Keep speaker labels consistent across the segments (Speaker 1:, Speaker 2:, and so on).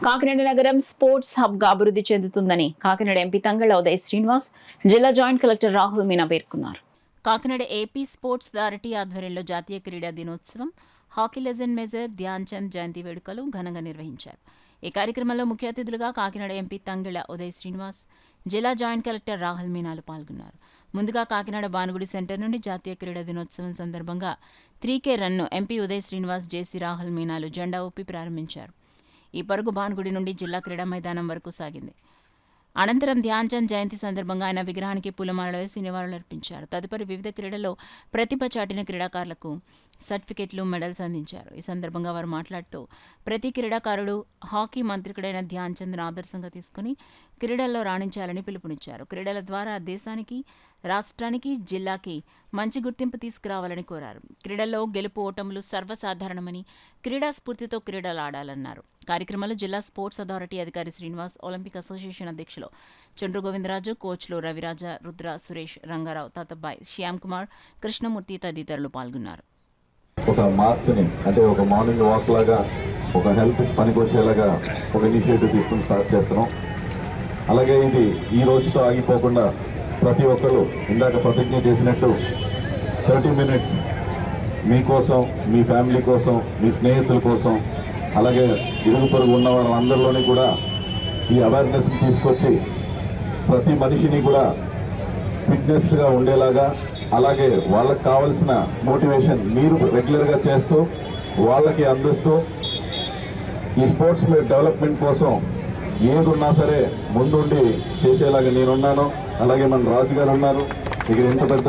Speaker 1: కాకినాడ నగరం sports hub గా అభివృద్ధి చెందుతుందని కాకినాడ ఎంపీ తంగళ్ల ఉదయ్ శ్రీనివాస్, జిల్లా జాయింట్ కలెక్టర్ రాహుల్ మీనా పేర్కొన్నారు. కాకినాడ ఏపీ స్పోర్ట్స్ అథారిటీ ఆధ్వర్యంలో జాతీయ క్రీడా దినోత్సవం, hockey legend major Dhyan Chand జయంతి వేడుకలు ఘనంగా నిర్వహించారు. ఈ కార్యక్రమంలో ముఖ్య అతిథులుగా కాకినాడ ఎంపీ తంగళ్ల ఉదయ్ శ్రీనివాస్, జిల్లా జాయింట్ కలెక్టర్ రాహుల్ మీనాలు పాల్గొన్నారు. ముందుగా కాకినాడ భానుగుడి సెంటర్ నుండి జాతీయ క్రీడా దినోత్సవం సందర్భంగా 3K రన్ను ఎంపీ ఉదయ్ శ్రీనివాస్, జేసీ రాహుల్ మీనాలు జెండా ఊపి ప్రారంభించారు. ఈ పరుగు భానుగుడి నుండి జిల్లా క్రీడా మైదానం వరకు సాగింది. అనంతరం ధ్యాన్ చంద్ జయంతి సందర్భంగా ఆయన విగ్రహానికి పూలమాలలు వేసి నివాళులర్పించారు. తదుపరి వివిధ క్రీడల్లో ప్రతిభ చాటిన క్రీడాకారులకు సర్టిఫికెట్లు, మెడల్స్ అందించారు. ఈ సందర్భంగా వారు మాట్లాడుతూ ప్రతి క్రీడాకారుడు హాకీ మంత్రికుడైన ధ్యాన్ చంద్ను ఆదర్శంగా తీసుకుని క్రీడల్లో రాణించాలని పిలుపునిచ్చారు. క్రీడల ద్వారా దేశానికి, రాష్ట్రానికి, జిల్లాకి మంచి గుర్తింపు తీసుకురావాలని కోరారు. క్రీడల్లో గెలుపు ఓటములు సర్వసాధారణమని, క్రీడా స్ఫూర్తితో క్రీడలు ఆడాలన్నారు. కార్యక్రమంలో జిల్లా స్పోర్ట్స్ అథారిటీ అధికారి శ్రీనివాస్, ఒలింపిక్ అసోసియేషన్ అధ్యక్షులు చంద్రు గోవిందరాజు, కోచ్లు రవిరాజ, రుద్ర, సురేష్, రంగారావు, తాతబ్బాయి, శ్యామ్ కుమార్, కృష్ణమూర్తి తదితరులు పాల్గొన్నారు.
Speaker 2: ఒక మార్చ్ని అంటే ఒక మార్నింగ్ వాక్ లాగా, ఒక హెల్త్ పనికి వచ్చేలాగా ఒక ఇనిషియేటివ్ తీసుకుని స్టార్ట్ చేస్తున్నాం. అలాగే ఇది ఈ రోజుతో ఆగిపోకుండా ప్రతి ఒక్కరు ఇందాక ప్రతిజ్ఞ చేసినట్టు 30 minutes మీకోసం, మీ ఫ్యామిలీ కోసం, మీ స్నేహితుల కోసం, అలాగే ఇరుగు పొరుగు ఉన్న వాళ్ళందరిలోని కూడా ఈ అవేర్నెస్ని తీసుకొచ్చి ప్రతి మనిషిని కూడా ఫిట్నెస్గా ఉండేలాగా, అలాగే వాళ్ళకి కావాల్సిన మోటివేషన్ మీరు రెగ్యులర్గా చేస్తూ వాళ్ళకి అందిస్తూ ఈ స్పోర్ట్స్ డెవలప్మెంట్ కోసం ఏది ఉన్నా సరే ముందుండి చేసేలాగా నేనున్నాను. అలాగే మన రాజు గారు ఉన్నారు. ఇక్కడ ఎంత పెద్ద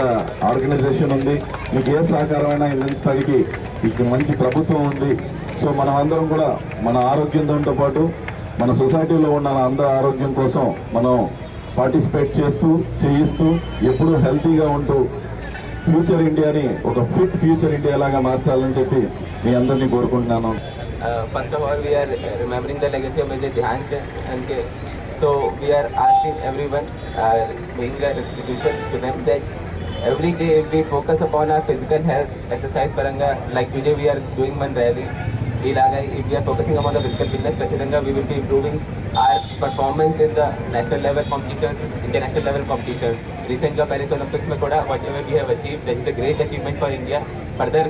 Speaker 2: ఆర్గనైజేషన్ ఉంది. మీకు ఏ సహకారమైనా ఇండియన్ స్టడీకి ఇక్కడ మంచి ప్రభుత్వం ఉంది. సో మనం అందరం కూడా మన ఆరోగ్యంతో పాటు మన సొసైటీలో ఉన్న అందరి ఆరోగ్యం కోసం మనం పార్టిసిపేట్ చేస్తూ, చేయిస్తూ, ఎప్పుడూ హెల్తీగా ఉంటూ ఫ్యూచర్ ఇండియాని ఒక ఫిట్ ఫ్యూచర్ ఇండియా లాగా మార్చాలని చెప్పి మీ అందరినీ కోరుకుంటున్నాను.
Speaker 3: First of all, we are remembering the legacy of Major Dhyan Chand. So we are asking everyone, making a restitution to them that every day if we focus upon our physical health, exercise paranga, like today we are doing one rally. If we are focusing upon the physical fitness, we will be improving our performance in the national level competitions, international level competitions. Recently, Paris Olympics, whatever we have achieved, that is a great achievement for India. Further,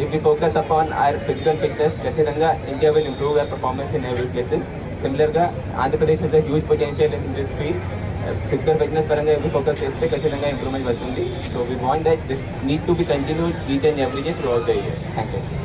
Speaker 3: if we focus upon our physical fitness, India will improve our performance in every places. Similarly, Andhra Pradesh has a huge potential in this field. Physical fitness paranga if we focus cheste ఖచ్చితంగా improvement వస్తుంది. So we want that this need to be continued each and every day throughout the year. Thank you.